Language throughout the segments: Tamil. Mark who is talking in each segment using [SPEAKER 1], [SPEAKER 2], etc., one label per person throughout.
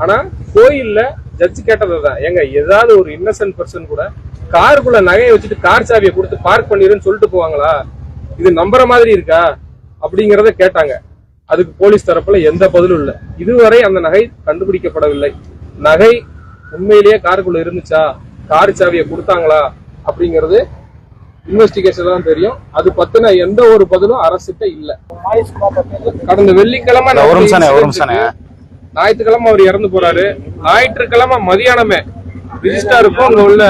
[SPEAKER 1] ஆனா கோயில்ல ஜட்ஜி கேட்டதான், ஏங்க ஏதாவது ஒரு இன்னசென்ட் பர்சன் கூட காருக்குள்ள நகையை வச்சுட்டு கார் சாவியை கொடுத்து பார்க் பண்ணிருன்னு சொல்லிட்டு போவாங்களா? இது நம்புற மாதிரி இருக்கா அப்படிங்கறத கேட்டாங்க. அதுக்கு போலீஸ் தரப்புல எந்த பதிலும் இல்லை. இதுவரை அந்த நகை கண்டுபிடிக்கப்படவில்லை. நகை உண்மையிலேயே காருக்குள்ள இருந்துச்சா, கார் சாவியை கொடுத்தாங்களா அப்படிங்கிறது இன்வெஸ்டிகேஷன் தான் தெரியும். அது பத்தின எந்த ஒரு பதிலும் அரசுகிட்ட இல்ல. கடந்த வெள்ளிக்கிழமை ஞாயிற்றுக்கிழமை அவர் இறந்து போறாரு. ஞாயிற்றுக்கிழமை மதியானமே ரிஜிஸ்டாருக்கும் அங்க உள்ள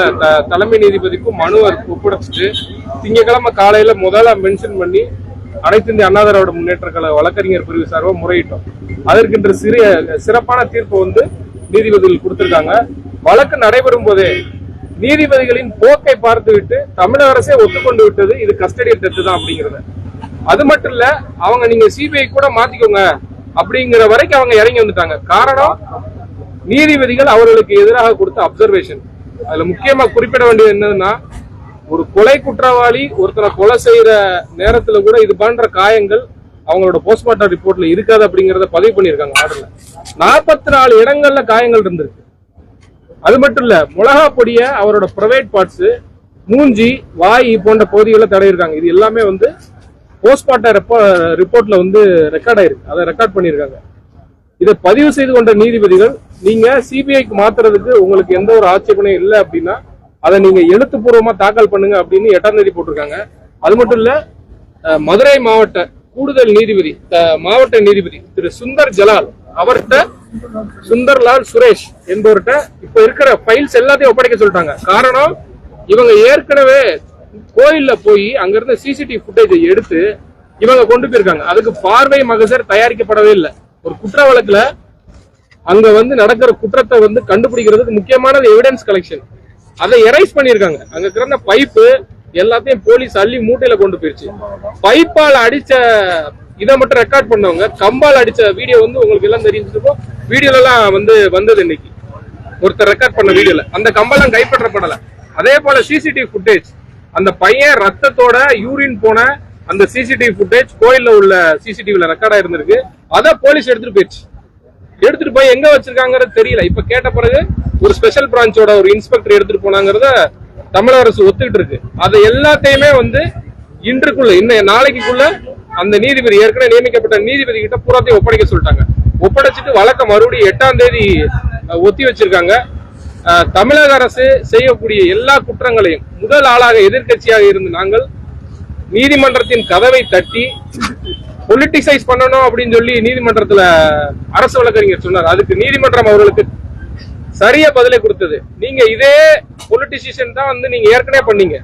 [SPEAKER 1] தலைமை நீதிபதிக்கும் மனு ஒப்படைச்சிட்டு திங்கக்கிழமை காலையில முதல்ல மென்ஷன் பண்ணி அனைத்து இந்திய அண்ணா திராவிட முன்னேற்ற கழக வழக்கறிஞர் பிரிவு சார்பாக முறையிட்டோம். அதற்கென்று சிறப்பான தீர்ப்பு நீதிபதிகள் கொடுத்திருக்காங்க. வழக்கு நடைபெறும் போதே நீதிபதிகளின் போக்கை பார்த்துவிட்டு தமிழக அரசே ஒத்துக்கொண்டு விட்டது இது கஸ்டடியல் டெத் தான் அப்படிங்கறத. அது மட்டும் இல்ல, அவங்க நீங்க சிபிஐ கூட மாத்திக்கோங்க அப்படிங்கிற வரைக்கும் அவங்க இறங்கி வந்துட்டாங்க. காரணம், நீதிபதிகள் அவர்களுக்கு எதிராக கொடுத்த அப்சர்வேஷன். அதுல முக்கியமா குறிப்பிட வேண்டியது என்னன்னா, ஒரு கொலை குற்றவாளி ஒருத்தரை கொலை செய்யற நேரத்துல கூட இது போன்ற காயங்கள் அவங்களோட போஸ்ட்மார்ட்டம் ரிப்போர்ட்ல இருக்காது அப்படிங்கறத பதிவு பண்ணிருக்காங்க ஆர்டர்ல. 44 இடங்கள்ல காயங்கள் இருந்திருக்கு. அது மட்டும் இல்ல, மிளகா பொடிய அவரோட பிரைவேட் பார்ட்ஸ், மூஞ்சி, வாய் போன்ற பகுதிகளை தடையிருக்காங்க. இது எல்லாமே போஸ்ட்மார்ட்டம் ரிப்போர்ட்ல ரெக்கார்ட் ஆயிருக்கு. அதை ரெக்கார்ட் பண்ணிருக்காங்க. இதை பதிவு செய்து கொண்ட நீதிபதிகள், நீங்க சிபிஐக்கு மாத்துறதுக்கு உங்களுக்கு எந்த ஒரு ஆட்சேபனையும் இல்லை அப்படின்னா அதை நீங்க எழுத்துப்பூர்வமா தாக்கல் பண்ணுங்க அப்படின்னு 8ஆம் தேதி போட்டிருக்காங்க. அது மட்டும் இல்ல, மதுரை மாவட்ட கூடுதல் நீதிபதி மாவட்ட நீதிபதி திரு சுந்தர் ஜலால் அவர்கிட்ட சுந்தர்லால் சுரேஷ் என்பவர்கிட்ட இப்ப இருக்கிற ஃபைல்ஸ் எல்லாத்தையும் ஒப்படைக்க சொல்லிட்டாங்க. காரணம், இவங்க ஏற்கனவே கோயில்ல போய் அங்க இருந்த சிசிடிவி ஃபுட்டேஜை எடுத்து இவங்க கொண்டு போயிருக்காங்க. அதுக்கு பார்வை மகசர் தயாரிக்கப்படவே இல்லை. ஒரு குற்ற வழக்குல அங்க நடக்கிற குற்றத்தை கண்டுபிடிக்கிறதுக்கு முக்கியமானது எவிடன்ஸ் கலெக்ஷன். அதை எரைஸ் பண்ணிருக்காங்க. அங்க கிடந்த பைப்பு எல்லாத்தையும் போலீஸ் அள்ளி மூட்டையில கொண்டு போயிருச்சு. பைப்பால் அடிச்ச இதை மட்டும் ரெக்கார்ட் பண்ணவங்க கம்பால் அடிச்ச வீடியோ உங்களுக்கு எல்லாம் தெரிஞ்சிருக்கும். வீடியோல எல்லாம் வந்தது இன்னைக்கு ஒருத்தர் ரெக்கார்ட் பண்ண வீடியோல அந்த கம்பாலாம் கைப்பற்றப்படல. அதே போல சிசிடிவி ஃபுட்டேஜ், அந்த பையன் ரத்தத்தோட யூரின் போன அந்த சிசிடிவி ஃபுட்டேஜ் கோயில்ல உள்ள சிசிடிவில ரெக்கார்டா இருந்திருக்கு. அதை போலீஸ் எடுத்துட்டு போயிடுச்சு. எடுத்துட்டு போய் எங்க வச்சிருக்காங்கிறது தெரியல. இப்ப கேட்ட பிறகு ஒரு ஸ்பெஷல் பிரான்ச்சோட ஒரு இன்ஸ்பெக்டர் எடுத்துட்டு போனாங்கிறத தமிழக அரசு ஒத்துக்கிட்டு இருக்கு. அதை எல்லாத்தையுமே இன்றுக்குள்ள இன்னும் நாளைக்குள்ள அந்த நீதிபதி ஏற்கனவே நியமிக்கப்பட்ட நீதிபதி கிட்ட பூராத்தையும் ஒப்படைக்க சொல்லிட்டாங்க. ஒப்படைச்சிட்டு வழக்க மறுபடியும் 8ஆம் தேதி ஒத்தி வச்சிருக்காங்க. தமிழக அரசு செய்யக்கூடிய எல்லா குற்றங்களையும் முதல் ஆளாக எதிர்கட்சியாக இருந்து நாங்கள் நீதிமன்றத்தின் கதவை தட்டி பொலிட்டிசைஸ் பண்ணணும் அப்படின்னு சொல்லி நீதிமன்றத்துல அரசு வழக்கறிஞர் சொன்னார். அதுக்கு நீதிமன்றம் அவர்களுக்கு சரியா பதிலை கொடுத்தது. நீங்க இதே பொலிட்டிசியன் தான் நீங்க ஏற்கனவே பண்ணீங்க.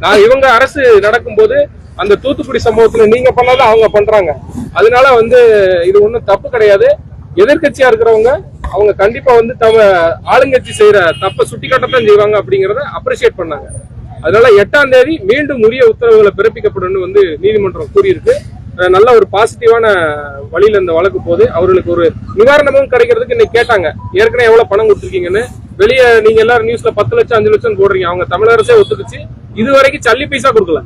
[SPEAKER 1] நான் இவங்க அரசு நடக்கும் போது அந்த தூத்துக்குடி சம்பவத்துல நீங்க பண்ணாதான் அவங்க பண்றாங்க. அதனால இது ஒண்ணும் தப்பு கிடையாது. எதிர்கட்சியா இருக்கிறவங்க அவங்க கண்டிப்பா ஆளுங்கட்சி செய்யற தப்ப சுட்டிக்காட்டத்தான் செய்வாங்க அப்படிங்கறத அப்ரிசியேட் பண்ணாங்க. அதனால 8ஆம் தேதி மீண்டும் உரிய உத்தரவுகளை பிறப்பிக்கப்படும் நீதிமன்றம் கூறியிருக்கு. நல்ல ஒரு பாசிட்டிவான வழியில இந்த வழக்கு போகுது. அவர்களுக்கு ஒரு நிவாரணமும் கிடைக்கிறதுக்கு இன்னைக்கு கேட்டாங்க, ஏற்கனவே எவ்வளவு பணம் கொடுத்துருக்கீங்கன்னு. வெளியே நீங்க எல்லாரும் நியூஸ்ல 10 லட்சம் 5 லட்சம் போடுறீங்க. அவங்க தமிழக அரசே ஒத்துக்குச்சு. இது வரைக்கும் சல்லி பைசா கொடுக்கல.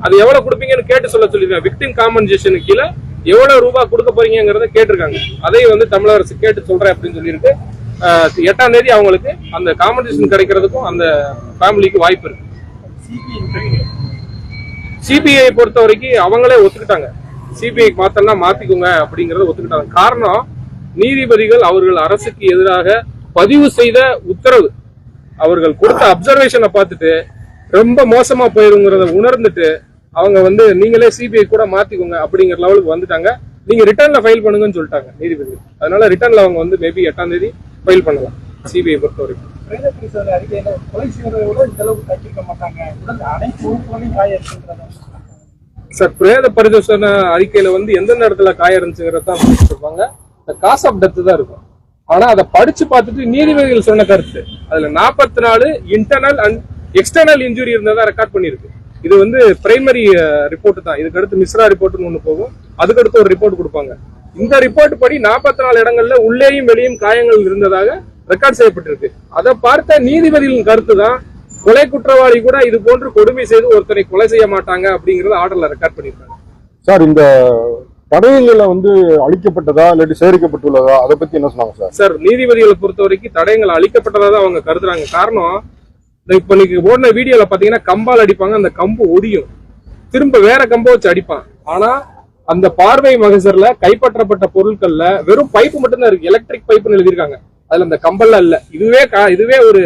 [SPEAKER 1] அது எவ்வளவு கொடுப்பீங்கன்னு கேட்டு சொல்ல சொல்லிருக்காங்க. விக்டிம் காம்பன்சேஷன் கீழே எவ்வளவு ரூபாய் கொடுக்க போறீங்கிறத கேட்டிருக்காங்க. அதையும் தமிழக அரசு கேட்டு சொல்றேன் அப்படின்னு சொல்லியிருக்கு. 8ஆம் தேதி அவங்களுக்கு அந்த காம்பன்சேஷன் கிடைக்கிறதுக்கும் அந்த ஃபேமிலிக்கு வாய்ப்பு இருக்கு. சிபிஐ பொறுத்த வரைக்கும் அவங்களே ஒத்துக்கிட்டாங்க. சிபிஐ மாத்தனா மாத்திக்கோங்க அப்படிங்கறத ஒத்துக்கிட்டாங்க. காரணம், நீதிபதிகள் அவர்கள் அரசுக்கு எதிராக பதிவு செய்த உத்தரவு, அவர்கள் கொடுத்த அப்சர்வேஷனை பார்த்துட்டு ரொம்ப மோசமா போயிருங்கிறத உணர்ந்துட்டு அவங்க நீங்களே சிபிஐ கூட மாத்திக்கோங்க அப்படிங்கிற லெவலுக்கு வந்துட்டாங்க. நீங்க ரிட்டர்ன்ல ஃபைல் பண்ணுங்கன்னு சொல்லிட்டாங்க நீதிபதிகள். அதனால ரிட்டர்ன்ல அவங்க மேபி 8ஆம் தேதி ஃபைல் பண்ணலாம். சிபிஐ பொறுத்த வரைக்கும் சார், பிரேத பரிசோதனை அறிக்கையில எந்தெந்த இடத்துல காயம் இருந்துச்சுங்கிறதான் சொல்லுவாங்க. காஸ் ஆஃப் டெத் தான் இருக்கும். ஆனா அதை படிச்சு பார்த்துட்டு நீதிபதிகள் சொன்ன கருத்து அதுல 44 இன்டர்னல் அண்ட் எக்ஸ்டர்னல் இன்ஜுரி இருந்ததா ரெக்கார்ட் பண்ணிருக்கு. இது பிரைமரி ரிப்போர்ட் தான். இதுக்கு அடுத்து மிஸ்ரா ரிப்போர்ட்னு ஒண்ணு போகும். அதுக்கு அடுத்து ஒரு ரிப்போர்ட் கொடுப்பாங்க. இந்த ரிப்போர்ட் படி 44 இடங்கள்ல உள்ளேயும் வெளியும் காயங்கள் இருந்ததாக ரெக்கார்ட் செய்யப்பட்டிருக்கு. அதை பார்த்த நீதிபதிகளின் கருத்து தான் கொலை குற்றவாளி கூட இது போன்று கொடுமை செய்து ஒருத்தரை கொலை செய்ய மாட்டாங்க அப்படிங்கறத ஆர்டர்ல ரெக்கார்ட் பண்ணிருக்காங்க.
[SPEAKER 2] சார், இந்த தடயங்களை வந்து அழிக்கப்பட்டதா இல்லாட்டி சேகரிக்கப்பட்டுள்ளதா அதை பத்தி என்ன சொன்னாங்க சார்?
[SPEAKER 1] சார், நீதிபதிகளை பொறுத்த வரைக்கும் தடயங்கள் அழிக்கப்பட்டதா தான் அவங்க கருதுறாங்க. காரணம், இப்ப நீங்க ஓடின வீடியோல பாத்தீங்கன்னா கம்பால் அடிப்பாங்க, அந்த கம்பு ஒடியும், திரும்ப வேற கம்ப வச்சு அடிப்பான். ஆனா அந்த பார்வை மகசர்ல கைப்பற்றப்பட்ட பொருட்கள்ல வெறும் பைப்பு மட்டும்தான் இருக்கு, எலக்ட்ரிக் பைப்புன்னு எழுதியிருக்காங்க, அதுல அந்த கம்பல்லாம் இல்ல. இதுவே ஒரு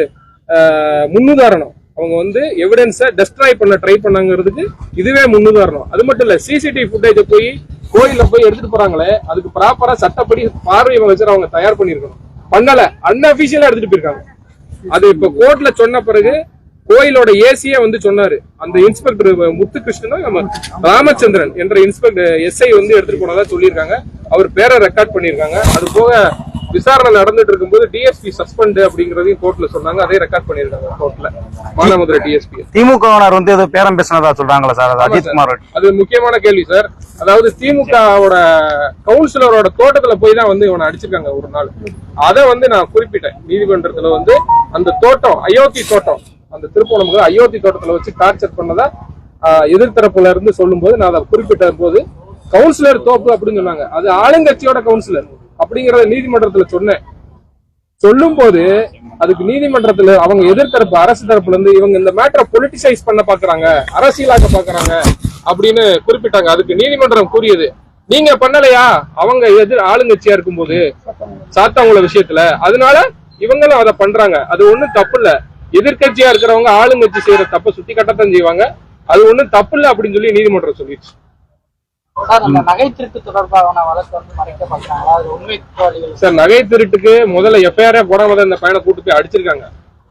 [SPEAKER 1] முன்னுதாரணம். அவங்க வந்து எவிடன்ஸை டெஸ்ட்ராய் பண்ண ட்ரை பண்ணாங்கிறதுக்கு இதுவே முன்னுதாரணம். அது மட்டும் இல்ல, சிசிடிவி ஃபுட்டேஜ போய் கோயில போய் எடுத்துட்டு போறாங்களே, அதுக்கு ப்ராப்பரா சட்டப்படி பார்வை மகசர் அவங்க தயார் பண்ணிருக்கணும், பண்ணல, அன்அபிஷியலா எடுத்துட்டு போயிருக்காங்க. அது இப்ப கோர்ட்ல சொன்ன பிறகு கோயிலோட ஏசியே வந்து சொன்னாரு, அந்த இன்ஸ்பெக்டர் முத்துகிருஷ்ணன் நம்ம ராமச்சந்திரன் என்ற இன்ஸ்பெக்டர் எஸ்ஐ வந்து எடுத்துட்டு போனதா சொல்லியிருக்காங்க. அவர் பேரை ரெக்கார்ட் பண்ணிருக்காங்க. அது போக விசாரணை நடந்துட்டு இருக்கும்போது டிஎஸ்பி சஸ்பெண்ட் அப்படிங்கறதையும் கோர்ட்ல சொன்னாங்க, அதே ரெக்கார்ட் பண்ணிருக்காங்க கோர்ட்ல. மானாமதுரை டிஎஸ்பி
[SPEAKER 3] திமுகவினர் வந்து ஏதோ பேரம் பேசினதா சொல்றாங்களா சார்? அஜித்குமார்,
[SPEAKER 1] அது முக்கியமான கேள்வி சார். அதாவது திமுகவோட கவுன்சிலரோட தோட்டத்துல போய் தான் வந்து இவனை அடிச்சிருக்காங்க ஒரு நாள். அதை வந்து நான் குறிப்பிட்டேன் நீதிமன்றத்துல. வந்து அந்த தோட்டம் அயோத்தி தோட்டம், அந்த திருப்போணம் அயோத்தி தோட்டத்துல வச்சு டார்ச்சர் பண்ணதா எதிர்த்தரப்புல இருந்து சொல்லும் போது நான் அதை குறிப்பிட்ட போது கவுன்சிலர் தோப்பு அப்படின்னு சொன்னாங்க. அது ஆளுங்கட்சியோட கவுன்சிலர் அப்படிங்கறத நீதிமன்றத்துல சொன்னேன். சொல்லும் போது அதுக்கு நீதிமன்றத்துல அவங்க எதிர்த்தரப்பு அரசு தரப்புல இருந்து இவங்க இந்த மேட்டரை பொலிட்டிசைஸ் பண்ண பாக்குறாங்க, அரசியலாக்க பாக்குறாங்க அப்படின்னு குறிப்பிட்டாங்க. அதுக்கு நீதிமன்றம் கூறியது, நீங்க பண்ணலையா, அவங்க ஆளுங்கட்சியா இருக்கும்போது சாத்தாங்குள விஷயத்துல, அதனால இவங்களும் அதை பண்றாங்க, அது ஒண்ணும் தப்பு இல்ல. எதிர்கட்சியா இருக்கிறவங்க ஆளுங்கட்சி செய்யற தப்ப சுத்தி கட்டத்தான் செய்வாங்க, அது ஒண்ணும் தப்பு இல்ல அப்படின்னு சொல்லி நீதிமன்றம் சொல்லிடுச்சு.
[SPEAKER 4] நகை திருட்டு தொடர்பான வழக்கு வந்து மறைக்க பாக்குறாங்களா? அது உண்மை
[SPEAKER 1] சார், நகை திருட்டுக்கு முதல்ல எஃப்ஐஆரே போடாம இந்த பையனை கூட்டு போய் அடிச்சிருக்காங்க.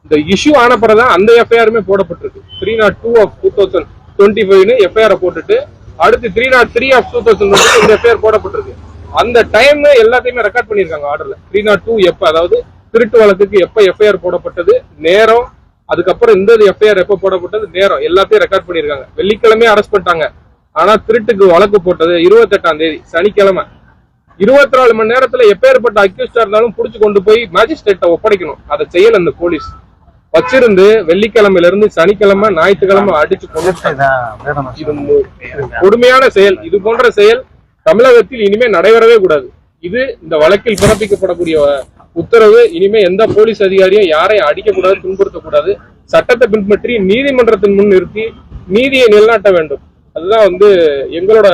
[SPEAKER 1] இந்த இஷ்யூ ஆன பிறகுதான் அந்த எஃப்ஐஆருமே போடப்பட்டிருக்கு. 302 of 2025 எஃப்ஐஆர் போட்டுட்டு அடுத்து 303 of 2020 இந்த எஃப்ஐஆர் போடப்பட்டிருக்கு. அந்த டைம் எல்லாத்தையுமே ரெக்கார்ட் பண்ணிருக்காங்க ஆர்டர்ல. 302 எப்ப, அதாவது திருட்டு வழக்குக்கு எப்ப எஃப்ஐஆர் போடப்பட்டது, நேரம், அதுக்கப்புறம் இந்த எஃப்ஐஆர் எப்ப போடப்பட்டது, நேரம் எல்லாத்தையும் ரெக்கார்ட் பண்ணிருக்காங்க. வெள்ளிக்கிழமையே அரெஸ்ட் பண்ணிட்டாங்க. ஆனா திருட்டுக்கு வழக்கு போட்டது 28ஆம் தேதி சனிக்கிழமை. 24 மணி நேரத்துல எப்பேற்பட்ட அக்யூஸ்டா இருந்தாலும் புடிச்சு கொண்டு போய் மேஜிஸ்ட்ரேட்ட ஒப்படைக்கணும். அதை செய்யல அந்த போலீஸ். வச்சிருந்து வெள்ளிக்கிழமையில இருந்து சனிக்கிழமை ஞாயிற்றுக்கிழமை அடிச்சு கொண்டு, இது கொடுமையான செயல். இது போன்ற செயல் தமிழகத்தில் இனிமே நடைபெறவே கூடாது. இது இந்த வழக்கில் பிறப்பிக்கப்படக்கூடிய உத்தரவு. இனிமே எந்த போலீஸ் அதிகாரியும் யாரையும் அடிக்கக்கூடாது, துன்புறுத்தக்கூடாது. சட்டத்தை பின்பற்றி நீதிமன்றத்தின் முன் நிறுத்தி நீதியை நிலைநாட்ட வேண்டும். அதுதான் வந்து எங்களோட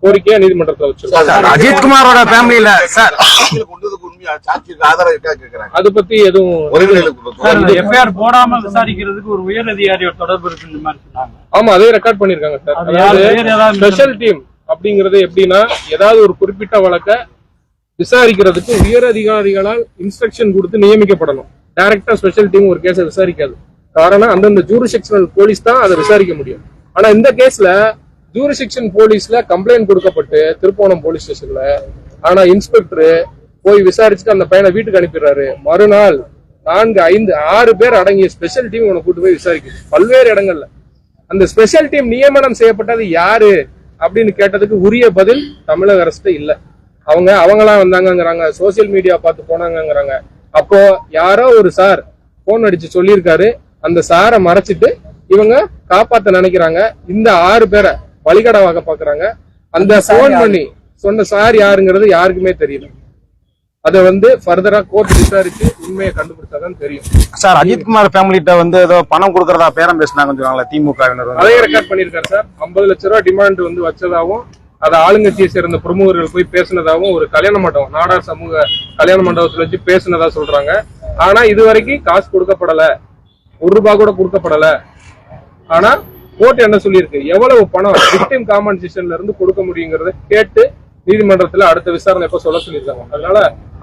[SPEAKER 1] கோரிக்கையா நீதிமன்றத்தில் வச்சிருக்கோம்.
[SPEAKER 3] அஜித்குமாரோட ஃபேமிலில சார்
[SPEAKER 1] அது பத்தி எதுவும்
[SPEAKER 4] எஃப்ஐஆர் போடாம விசாரிக்கிறதுக்கு ஒரு உயர் அதிகாரியோட தொடர்பு இருக்குன்னு மாதிரி சொன்னாங்க.
[SPEAKER 1] ஆமா, அதே ரெக்கார்ட் பண்ணிருக்காங்க சார். அதாவது ஸ்பெஷல் டீம் அப்படிங்கறது எப்படின்னா, ஏதாவது ஒரு குறிப்பிட்ட வழக்க விசாரிக்கிறதுக்கு உயர் அதிகாரிகளால் இன்ஸ்ட்ரக்ஷன் கொடுத்து நியமிக்கப்படணும். டைரக்டா ஸ்பெஷல் டீம் ஒரு கேஸை விசாரிக்காது. காரணம், அந்தந்த ஜூரிசெக்ஷனல் போலீஸ் தான் அதை விசாரிக்க முடியும். ஆனா இந்த கேஸ்ல ஜூரிசெக்ஷன் போலீஸ்ல கம்ப்ளைண்ட் கொடுக்கப்பட்டு திருப்போணம் போலீஸ் ஸ்டேஷன்ல, ஆனா இன்ஸ்பெக்டர் போய் விசாரிச்சுட்டு அந்த பையனை வீட்டுக்கு அனுப்பிடுறாரு. மறுநாள் 4, 5, 6 பேர் அடங்கிய ஸ்பெஷல் டீம் உன்னை கூட்டு போய் விசாரிக்குது பல்வேறு இடங்கள்ல. அந்த ஸ்பெஷல் டீம் நியமனம் செய்யப்பட்டது யாரு அப்படின்னு கேட்டதுக்கு உரிய பதில் தமிழக அரசு இல்ல. அவங்களா வந்தாங்கிறாங்க, சோசியல் மீடியா பார்த்து போனாங்கிறாங்க. அப்போ யாரோ ஒரு சார் போன் அடிச்சு சொல்லியிருக்காரு, அந்த சாரை மறைச்சிட்டு இவங்க காப்பாத்த நினைக்கிறாங்க. இந்த 6 பேரை வழிகடவாக பாக்குறாங்க. அந்த போன் பண்ணி சொன்ன சார் யாருங்கிறது யாருக்குமே தெரியல. அதை வந்து ஃபர்தரா கோர்ட் விசாரிச்சு உண்மையை கண்டுபிடிச்சாதான் தெரியும்.
[SPEAKER 3] சார், அஜித்குமார் ஃபேமிலிட்ட வந்து ஏதோ பணம் கொடுக்கறதா பேரம் பேசினாங்க திமுகவினர்.
[SPEAKER 1] அதையும் ரெக்கார்ட் பண்ணிருக்காரு சார். 50 லட்சம் ரூபாய் டிமாண்ட் வந்து வச்சதாகவும், அதை ஆளுங்கட்சியை சேர்ந்த பிரமுகர்கள் போய் பேசினதாகவும், ஒரு கல்யாண மண்டபம், நாடார் சமூக கல்யாண மண்டபத்துல வச்சு பேசினதா சொல்றாங்க. ஆனா இது வரைக்கும் காசு கொடுக்கப்படல, ₹1 கூட கொடுக்கப்படல. ஆனா கோர்ட் என்ன சொல்லியிருக்கு, எவ்வளவு பணம் விக்டிம் காம்பன்சேஷன்ல இருந்து கொடுக்க முடியுங்கிறத கேட்டு நீதிமன்றத்துல அடுத்த விசாரணை எப்ப சொல்ல சொல்லியிருக்காங்க. அதனால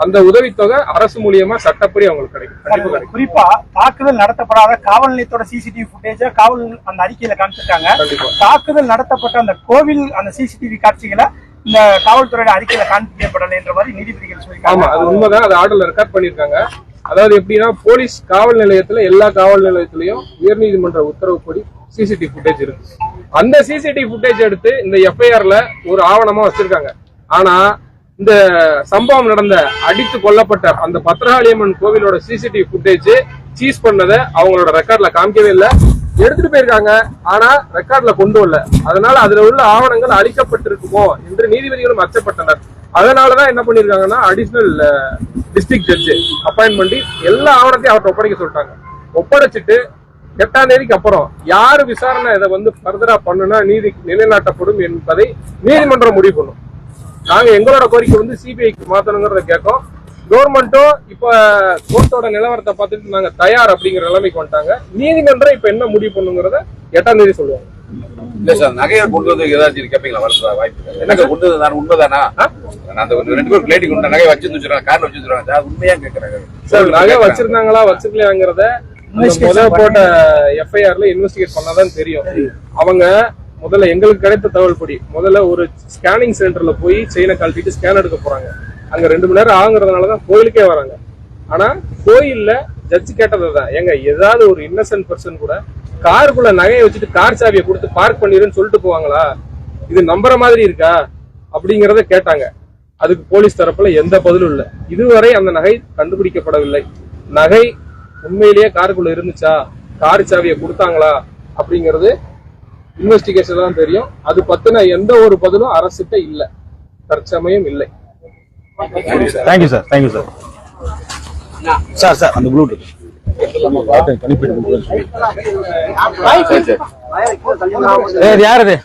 [SPEAKER 1] அந்த உதவித்தொகை அரசு மூலியமா சட்டப்படி அவங்களுக்கு கிடைக்கும்.
[SPEAKER 4] குறிப்பா தாக்குதல் நடத்தப்படாத காவல் நிலையத்தோட சிசிடிவி ஃபுட்டேஜ காவல் அந்த அறிக்கையில காமிச்சிருக்காங்க. தாக்குதல் நடத்தப்பட்ட அந்த கோவில் அந்த சிசிடிவி காட்சிகளை இந்த காவல்துறையோட அறிக்கையில காண்பிக்கப்படலை என்ற மாதிரி நீதிபதிகள் சொல்லியிருக்காங்க.
[SPEAKER 1] ஆமா, அது உண்மைதான். அது ஆர்டர்ல ரெக்கார்ட் பண்ணிருக்காங்க. அதாவது எப்படின்னா, போலீஸ் காவல் நிலையத்துல எல்லா காவல் நிலையத்திலையும் உயர்நீதிமன்ற உத்தரவுப்படி சிசிடிவி ஃபுட்டேஜ் இருக்கு. அந்த சிசிடிவி ஃபுட்டேஜ் எடுத்து இந்த எஃப்ஐஆர்ல ஒரு ஆவணமா வச்சிருக்காங்க. ஆனா இந்த சம்பவம் நடந்த அடித்து கொல்லப்பட்ட அந்த பத்ரகாளியம்மன் கோவிலோட சிசிடிவி ஃபுட்டேஜ் சீஸ் பண்ணதை அவங்களோட ரெக்கார்ட்ல காமிக்கவே இல்லை. எடுத்துட்டு போயிருக்காங்க, ஆனா ரெக்கார்ட்ல கொண்டு வரல. அதனால அதுல உள்ள ஆவணங்கள் அழிக்கப்பட்டிருக்குமோ என்று நீதிபதிகளும் அச்சப்பட்டனர். அதனாலதான் என்ன பண்ணிருக்காங்கன்னா அடிஷனல் டிஸ்ட்ரிக்ட் ஜட்ஜ் அப்பாயின்ட் பண்ணி எல்லா ஆவணத்தையும் அவர்கிட்ட ஒப்படைக்க சொல்லிட்டாங்க. ஒப்படைச்சிட்டு 8ஆம் தேதிக்கு அப்புறம் யாரு விசாரணை இதை வந்து ஃபர்தரா பண்ணுனா நீதி நிலைநாட்டப்படும் என்பதை நீதிமன்றம் முடிவு பண்ணும். நாங்க எங்களோட கோரிக்கை வந்து சிபிஐக்கு மாத்தணுங்கிறத கேட்கோம். கவர்மெண்ட்டும் இப்ப கோர்ட்டோட நிலவரத்தை பார்த்துட்டு நாங்க தயார் அப்படிங்கிற நிலைமைக்கு வந்துட்டாங்க. நீதிமன்றம் இப்ப என்ன முடிவு பண்ணுங்கிறத 8ஆம் தேதி சொல்லுவாங்க.
[SPEAKER 5] இல்ல சார், நகையை கொண்டு வந்து ஏதாச்சும் கேட்பீங்களா? வரதா வாய்ப்பு எனக்கு கொண்டு வந்து உண்மைதானா? அந்த 2 பேர் பிளேட்டி கொண்டு நகையை வச்சிருந்துச்சுறாங்க, கார்ல வச்சிருக்காங்க. அது உண்மையா கேட்கறாங்க
[SPEAKER 1] சார். நகை வச்சிருந்தாங்களா வச்சிருக்கலாங்கிறத முதல்ல போட்ட எஃப்ஐஆர்ல இன்வெஸ்டிகேட் பண்ணாதான் தெரியும். அவங்க முதல்ல எங்களுக்கு கிடைத்த தகவல் படி முதல்ல ஒரு ஸ்கேனிங் சென்டர்ல போய் செயினை கழட்டிட்டு ஸ்கேன் எடுக்க போறாங்க. அங்க 2 மணி நேரம் ஆகுறதுனாலதான் கோயிலுக்கே வராங்க. ஆனா கோயில்ல ஜட்ஜ் கேட்டதான், ஏங்க ஏதாவது ஒரு இன்னசென்ட் பர்சன் கூட காருக்குள்ள நகையை வச்சுட்டு கார் சாவியை கொடுத்து பார்க் பண்ணிருன்னு சொல்லிட்டு போவாங்களா? இது நம்புற மாதிரி இருக்கா அப்படிங்கறத கேட்டாங்க. அதுக்கு போலீஸ் தரப்புல எந்த பதிலும் இல்லை. இதுவரை அந்த நகை கண்டுபிடிக்கப்படவில்லை. நகை உண்மையிலேயே காருக்குள்ள இருந்துச்சா, கார் சாவியை கொடுத்தாங்களா அப்படிங்கிறது இன்வெஸ்டிகேஷன் தான் தெரியும். அது பத்தின எந்த ஒரு பதிலும் அரசுகிட்ட இல்ல, தற்சமயம் இல்லை.
[SPEAKER 3] Thank you sir, thank you sir. Sir அந்த ப்ளூடூத்
[SPEAKER 2] தனிப்பட்ட
[SPEAKER 3] யாரு